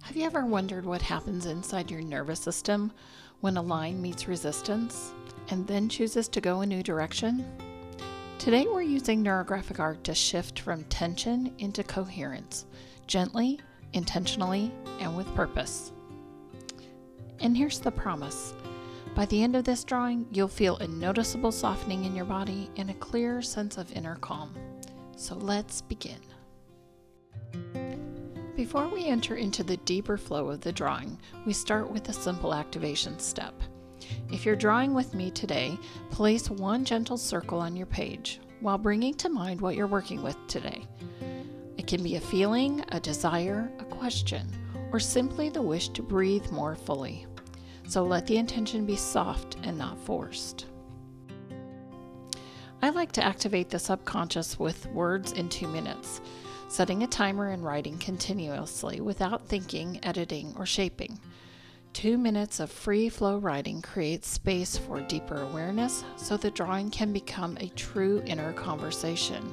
Have you ever wondered what happens inside your nervous system when a line meets resistance and then chooses to go a new direction? Today we're using neurographic art to shift from tension into coherence, gently, intentionally, and with purpose. And here's the promise. By the end of this drawing, you'll feel a noticeable softening in your body and a clear sense of inner calm. So let's begin. Before we enter into the deeper flow of the drawing, we start with a simple activation step. If you're drawing with me today, place one gentle circle on your page while bringing to mind what you're working with today. It can be a feeling, a desire, a question, or simply the wish to breathe more fully. So let the intention be soft and not forced. I like to activate the subconscious with words in 2 minutes, setting a timer and writing continuously without thinking, editing, or shaping. 2 minutes of free flow writing creates space for deeper awareness so the drawing can become a true inner conversation.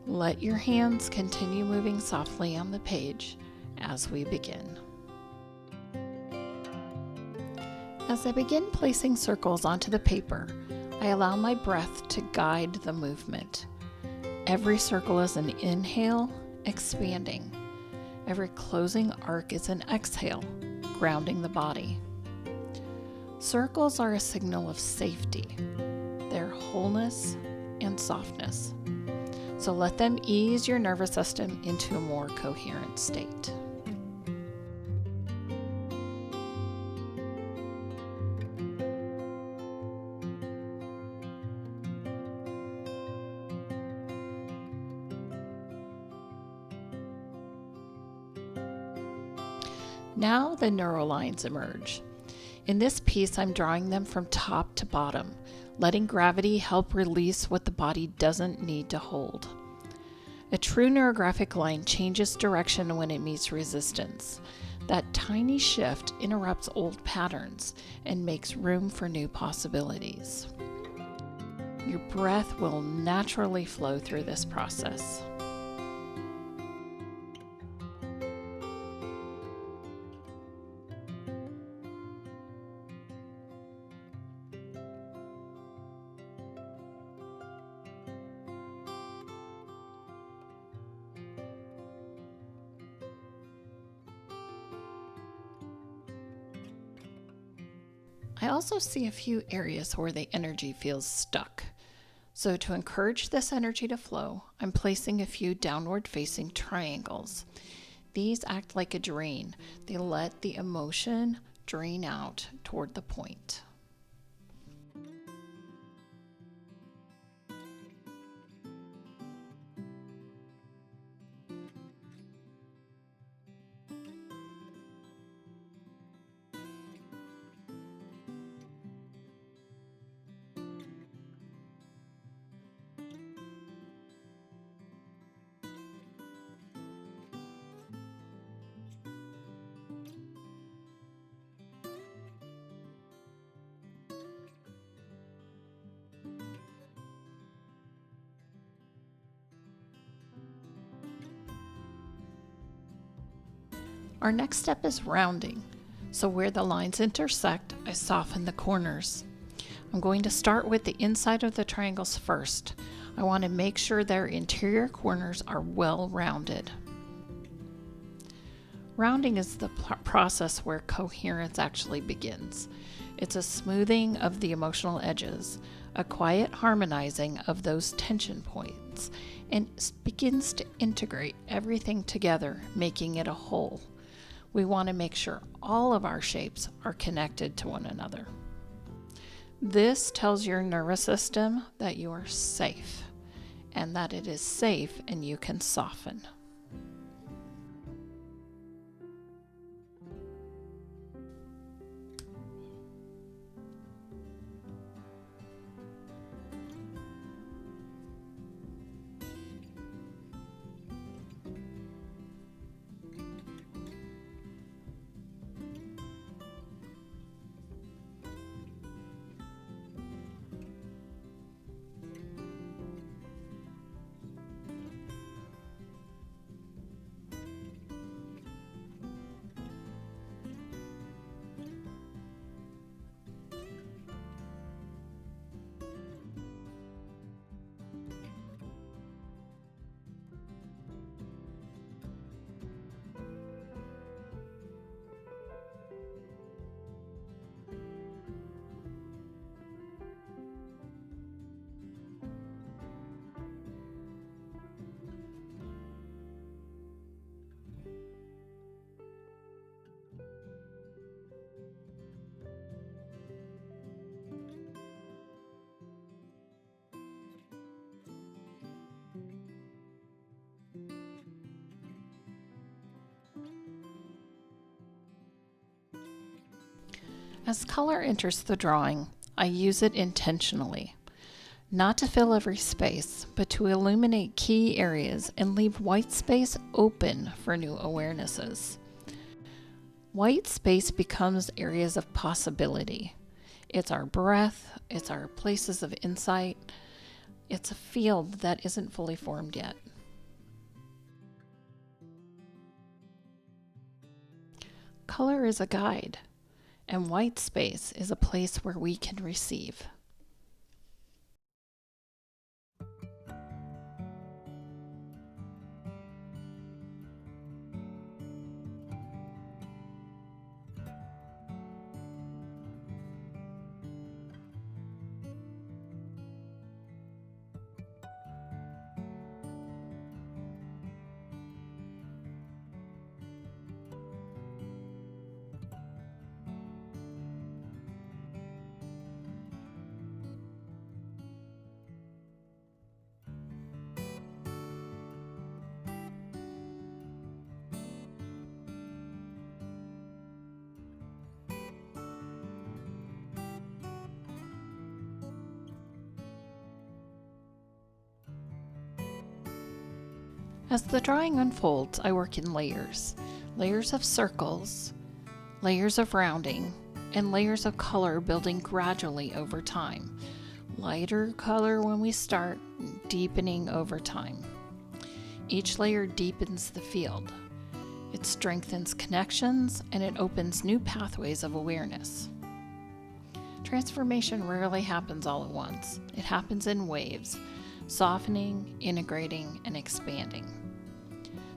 Let your hands continue moving softly on the page as we begin. As I begin placing circles onto the paper, I allow my breath to guide the movement. Every circle is an inhale, expanding. Every closing arc is an exhale, grounding the body. Circles are a signal of safety, their wholeness and softness. So let them ease your nervous system into a more coherent state. Now the neurolines emerge. In this piece, I'm drawing them from top to bottom, letting gravity help release what the body doesn't need to hold. A true neurographic line changes direction when it meets resistance. That tiny shift interrupts old patterns and makes room for new possibilities. Your breath will naturally flow through this process. I also see a few areas where the energy feels stuck. So to encourage this energy to flow, I'm placing a few downward facing triangles. These act like a drain. They let the emotion drain out toward the point. Our next step is rounding. So where the lines intersect, I soften the corners. I'm going to start with the inside of the triangles first. I want to make sure their interior corners are well rounded. Rounding is the process where coherence actually begins. It's a smoothing of the emotional edges, a quiet harmonizing of those tension points, and begins to integrate everything together, making it a whole. We want to make sure all of our shapes are connected to one another. This tells your nervous system that you are safe and that it is safe and you can soften. As color enters the drawing, I use it intentionally, not to fill every space, but to illuminate key areas and leave white space open for new awarenesses. White space becomes areas of possibility. It's our breath, it's our places of insight, it's a field that isn't fully formed yet. Color is a guide, and white space is a place where we can receive. As the drawing unfolds, I work in layers. Layers of circles, layers of rounding, and layers of color building gradually over time. Lighter color when we start, deepening over time. Each layer deepens the field. It strengthens connections and it opens new pathways of awareness. Transformation rarely happens all at once. It happens in waves, softening, integrating, and expanding.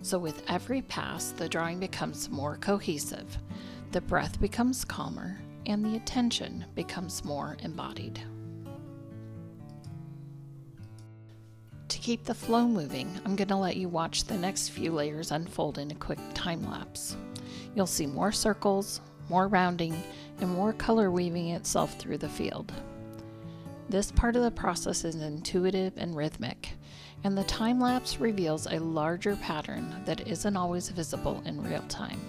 So with every pass, the drawing becomes more cohesive, the breath becomes calmer, and the attention becomes more embodied. To keep the flow moving, I'm going to let you watch the next few layers unfold in a quick time lapse. You'll see more circles, more rounding, and more color weaving itself through the field. This part of the process is intuitive and rhythmic, and the time lapse reveals a larger pattern that isn't always visible in real time.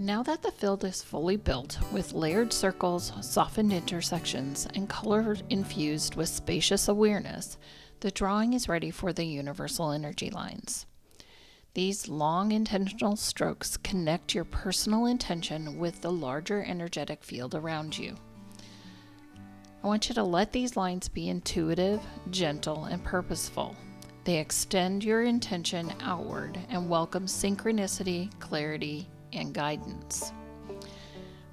Now that the field is fully built with layered circles, softened intersections, and color infused with spacious awareness, the drawing is ready for the universal energy lines. These long intentional strokes connect your personal intention with the larger energetic field around you. I want you to let these lines be intuitive, gentle, and purposeful. They extend your intention outward and welcome synchronicity, clarity, and guidance.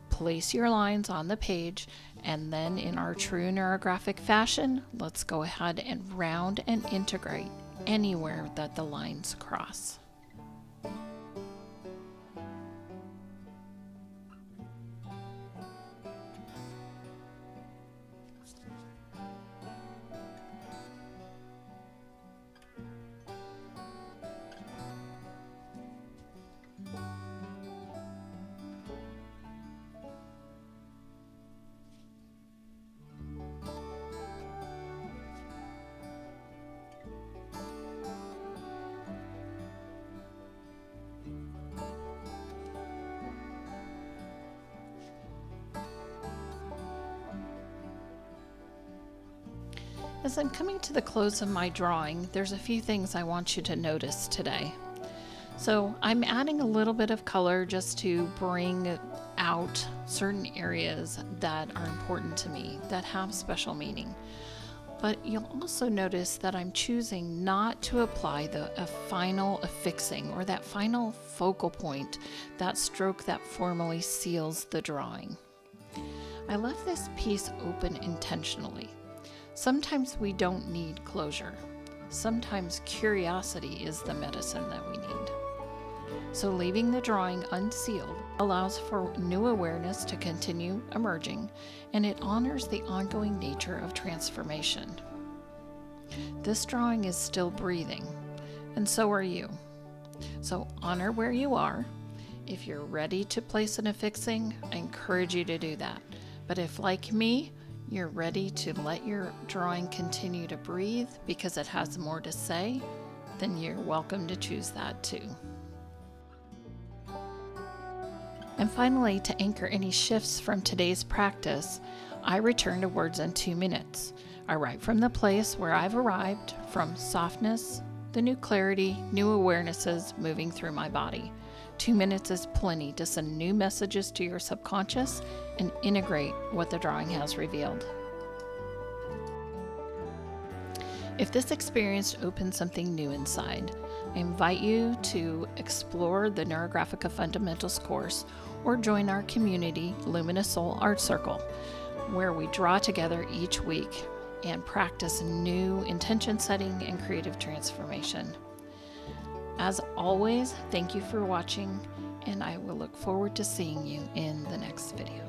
Place your lines on the page, and then in our true neurographic fashion, let's go ahead and round and integrate anywhere that the lines cross. As I'm coming to the close of my drawing, there's a few things I want you to notice today. So I'm adding a little bit of color just to bring out certain areas that are important to me, that have special meaning. But you'll also notice that I'm choosing not to apply a final affixing or that final focal point, that stroke that formally seals the drawing. I left this piece open intentionally. Sometimes we don't need closure. Sometimes curiosity is the medicine that we need. So leaving the drawing unsealed allows for new awareness to continue emerging, and it honors the ongoing nature of transformation. This drawing is still breathing, and so are you. So honor where you are. If you're ready to place an affixing, I encourage you to do that. But if, like me, you're ready to let your drawing continue to breathe because it has more to say, then you're welcome to choose that too. And finally, to anchor any shifts from today's practice, I return to words in 2 minutes. I write from the place where I've arrived, from softness, the new clarity, new awarenesses moving through my body. 2 minutes is plenty to send new messages to your subconscious and integrate what the drawing has revealed. If this experience opened something new inside, I invite you to explore the Neurographic Fundamentals course or join our community, Luminous Soul Art Circle, where we draw together each week and practice new intention setting and creative transformation. As always, thank you for watching, and I will look forward to seeing you in the next video.